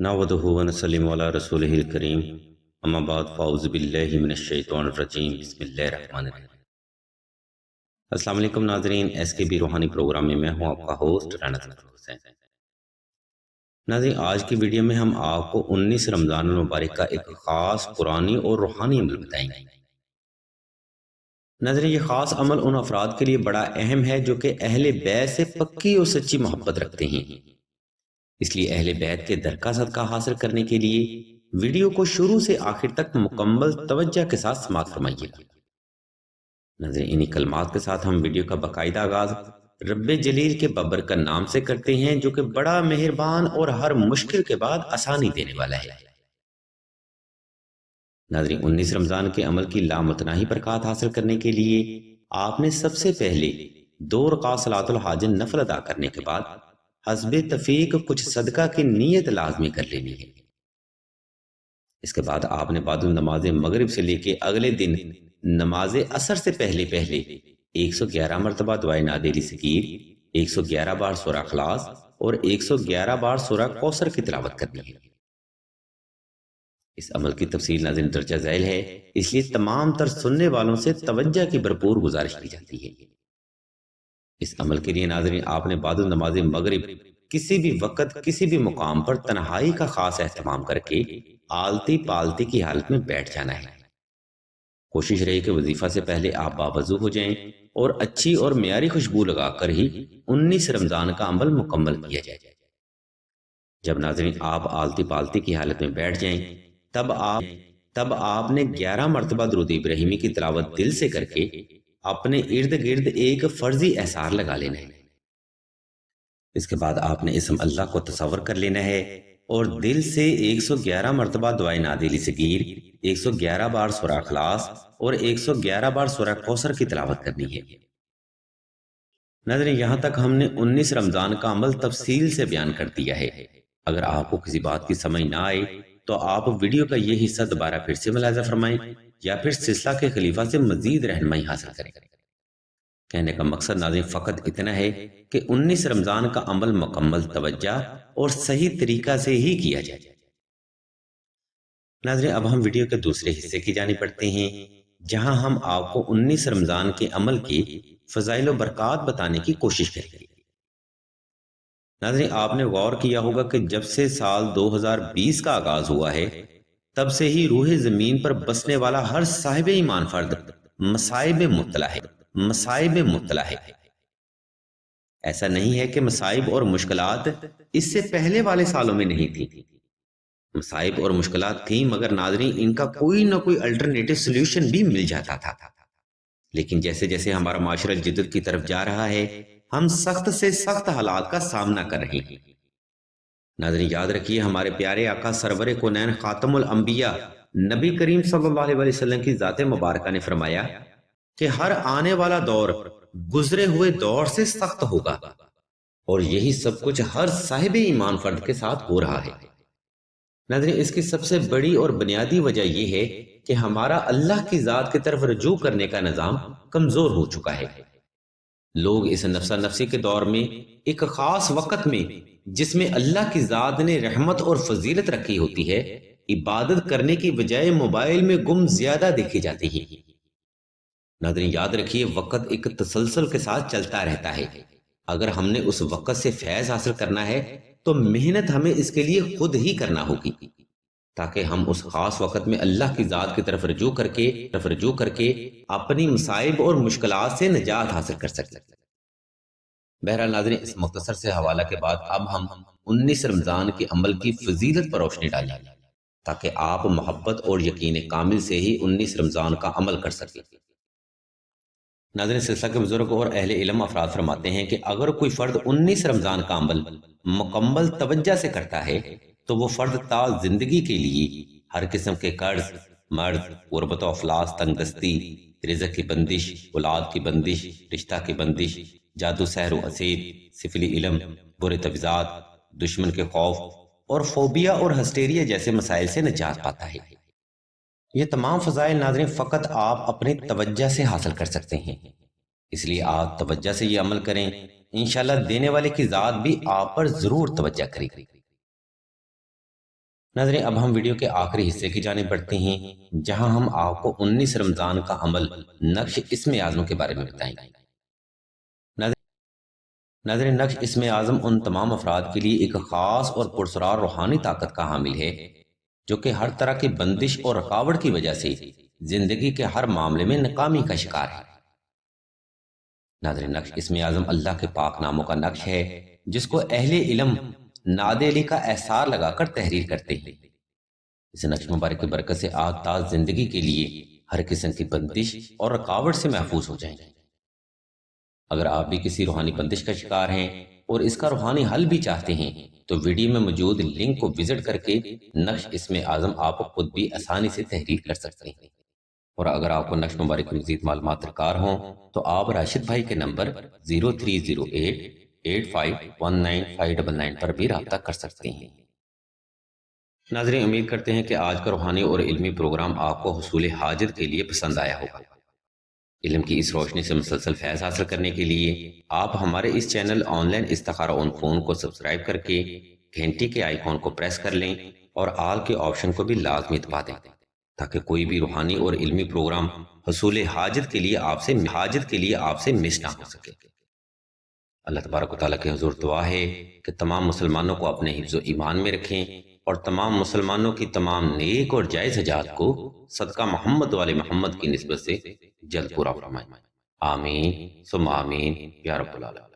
नहमदुहु व नसल्लिमु अला रसूलिहिल करीम अम्मा बाद फ़अऊज़ु बिल्लाहि मिनश शैतानिर रजीम बिस्मिल्लाहिर रहमानिर रहीम। अस्सलाम वालेकुम नाज़रीन, एसकेबी रूहानी प्रोग्राम में मैं हूं आपका होस्ट राना ज़फ़र हुसैन। नाज़रीन, आज की वीडियो में हम आपको 19 रमज़ान मुबारक का एक ख़ास कुरानी और रूहानी अमल बताएंगे। नाज़रीन, ये ख़ास अमल उन अफराद के लिए बड़ा अहम है जो कि अहले बैत से पक्की और सच्ची मोहब्बत रखते हैं। इसलिए अहले बैत के दर का सदका हासिल करने के लिए वीडियो को शुरू से आखिर तक मुकम्मल तवज्जो के साथ समाअत फरमाइएगा। नाज़रीन, इन्हीं कलमात के साथ हम वीडियो का बाकायदा आगाज रब्बे जलील के बबरकत नाम से करते हैं, जो कि बड़ा मेहरबान और हर मुश्किल के बाद आसानी देने वाला है। नाज़रीन, 19 रमज़ान के अमल की लामतनाही बरकत हासिल करने के लिए आपने सबसे पहले 2 रकात सलातुल हाजत नफल अदा करने के बाद हस्बे तफीक कुछ सदका की नीयत लाजमी कर लेनी है। इसके बाद आपने बाद नमाज मगरिब से लेके अगले दिन नमाज असर से पहले पहले 111 मरतबा दुआए नादिली सगीर, 111 बार सूरह इखलास और 111 बार सूरह कौसर की तिलावत करनी है। इस अमल की तफसील नाज़रीन दर्जा झैल है, इसलिए तमाम तर सुनने वालों से तवज्जो की भरपूर गुजारिश की जाती है। इस अमल के लिए नाज़रीन आपने बाद नमाज मगरिब किसी भी वक्त किसी भी मुकाम पर तन्हाई का खास एहतमाम करके आलती पालती की हालत में बैठ जाना है। कोशिश रही कि वजीफा से पहले आप बावजू हो जाएं और अच्छी और मियारी खुशबू लगाकर ही 19 रमजान का अमल मुकम्मल किया जाए। जब नाज़रीन आप आलती पालती की हालत में बैठ जाएं, तब आपने 11 मरतबा दुरूद इब्राहिमी की तिलावत दिल से करके अपने इर्द गिर्द एक फर्जी एहसार लगा लेना है। इसके बाद आपने इसम अल्लाह को तसव्वुर कर लेना है और दिल से 111 मरतबा दुआए नादिली सगीर, 111 बार सूरह इखलास और 111 बार सूरह कौसर की तिलावत करनी है। नाज़रीन, यहाँ तक हमने 19 रमजान का अमल तफसील से बयान कर दिया है। अगर आपको किसी बात की समझ ना आए तो आप वीडियो का ये हिस्सा दोबारा फिर से मुलाज़ा फरमाएं या फिर सिलसिला के खलीफा से मजीद रहनुमाई हासिल करें। कहने का मकसद नाज़रीन फ़कत इतना है कि 19 रमज़ान का अमल मुकम्मल तवज्जो और सही तरीका से ही किया जाए। नाज़रीन, अब हम वीडियो के दूसरे हिस्से की जानिब बढ़ते हैं, जहां हम आपको 19 रमज़ान के अमल की फ़ज़ाइल व बरक़ात बताने की कोशिश करेंगे। नाज़रीन, आपने गौर किया होगा कि जब से साल 2020 का आगाज हुआ है, तब से ही रूह ज़मीन पर बसने वाला हर साहिब ईमान फर्द मसाइब में मुब्तला है। ऐसा नहीं है कि मसाइब और मुश्किलात इससे पहले वाले सालों में नहीं थी। मसाइब और मुश्किलात थी, मगर नाज़रीन इनका कोई ना कोई अल्टरनेटिव सोल्यूशन भी मिल जाता था। लेकिन जैसे जैसे हमारा माशरा जिद्दत की तरफ जा रहा है, हम सख्त से सख्त हालात का सामना कर रहे हैं। नाज़रीन याद रखिए, हमारे प्यारे आका सरवरे कोनैन खातमुल अंबिया नबी करीम सल्लल्लाहु अलैहि वसल्लम की ज़ात मुबारका ने फरमाया कि हर आने वाला दौर गुजरे हुए दौर से सख्त होगा, और यही सब कुछ हर साहिब ईमान फर्द के साथ हो रहा है। नाज़रीन, इसकी सबसे बड़ी और बुनियादी वजह यह है कि हमारा अल्लाह की ज़ात की तरफ रजू करने का निज़ाम कमजोर हो चुका है। लोग इस नफ्सा नफ्सी के दौर में एक खास वक्त में, जिसमें अल्लाह की ज़ात ने रहमत और फजीलत रखी होती है, इबादत करने की बजाय मोबाइल में गुम ज्यादा देखे जाते हैं। नाज़रीन याद रखिए, वक्त एक तसलसल के साथ चलता रहता है। अगर हमने उस वक्त से फैज हासिल करना है तो मेहनत हमें इसके लिए खुद ही करना होगी, ताकि हम उस खास वक्त में अल्लाह की ज़ात की तरफ रजू करके अपनी मसाइब और मुश्किलात से निजात हासिल कर सकते। बहरहाल नाज़रीन, इस मुख्तसर से हवाला के बाद अब हम 19 रमज़ान के अमल की फजीलत पर रोशनी डालें, ताकि आप मोहब्बत और यकीन कामिल से ही 19 रमज़ान का अमल कर सकें। नाज़रीन, सिलसिला के बुजुर्ग और अहले इल्म अफराद फरमाते हैं कि अगर कोई फर्द 19 रमज़ान का अमल मुकम्मल तवज्जो से करता है तो वो फर्द ता जिंदगी के लिए हर किस्म के कर्ज, मर्ज, गुर्बत अफलास, तंगदस्ती, रिज़्क़ की बंदिश, औलाद की बंदिश, रिश्ता की बंदिश, जादू सहर व असीर, सिफिली इल्म, बुरे तवीज़ात, दुश्मन के खौफ और फोबिया और हस्टेरिया जैसे मसाइल से निजात पाता है। ये तमाम फ़ज़ाइल नाज़रीन फ़कत आप अपनी तवज्जो से हासिल कर सकते हैं। इसलिए आप तवज्जो से ये अमल करें, इंशाअल्लाह देने वाले की ज़ात भी आप पर ज़रूर तवज्जो करेगी। ناظرین اب ہم ویڈیو کے آخری حصے کی جانب بڑھتے ہیں جہاں ہم آپ کو 19 رمضان کا عمل نقش اسم اعظم کے بارے میں بتائیں گے۔ ناظرین نقش اسم اعظم ان تمام افراد کے لیے ایک خاص اور پرسرار روحانی طاقت کا حامل ہے جو کہ ہر طرح کی بندش اور رکاوٹ کی وجہ سے زندگی کے ہر معاملے میں ناکامی کا شکار ہے۔ ناظرین نقش اسم اعظم اللہ کے پاک ناموں کا نقش ہے جس کو اہل علم ناد علی کا احسار لگا کر تحریر کرتے ہیں۔ اس نقش مبارک کی برکت سے آپ تاز زندگی کے لیے ہر قسم کی بندش اور رکاوٹ سے محفوظ ہو جائیں گے۔ اگر آپ بھی کسی روحانی بندش کا شکار ہیں اور اس کا روحانی حل بھی چاہتے ہیں تو ویڈیو میں موجود لنک کو وزٹ کر کے نقش اسم اعظم آپ خود بھی آسانی سے تحریر کر سکتے ہیں۔ اور اگر آپ کو نقش مبارک کی مزید معلومات درکار ہوں تو آپ راشد بھائی کے نمبر 0308851959 پر بھی رابطہ کر سکتے ہیں۔ ناظرین امید کرتے ہیں کہ آج کا روحانی اور علمی پروگرام آپ کو حصول حاجت کے لیے پسند آیا ہوگا۔ علم کی اس روشنی سے مسلسل فیض حاصل کرنے کے لیے آپ ہمارے اس چینل آن لائن استخارہ آن فون کو سبسکرائب کر کے گھنٹی کے آئیکن کو پریس کر لیں اور آل کے آپشن کو بھی لازمی دبا دیں تاکہ کوئی بھی روحانی اور علمی پروگرام حصول حاجت کے لیے آپ سے مس نہ ہو سکے۔ اللہ تبارک و تعالیٰ کے حضور دعا ہے کہ تمام مسلمانوں کو اپنے حفظ و ایمان میں رکھیں اور تمام مسلمانوں کی تمام نیک اور جائز حاجات کو صدقہ محمد والے محمد کی نسبت سے جلد پورا فرمائیں۔ آمین ثم آمین یا رب العالمین۔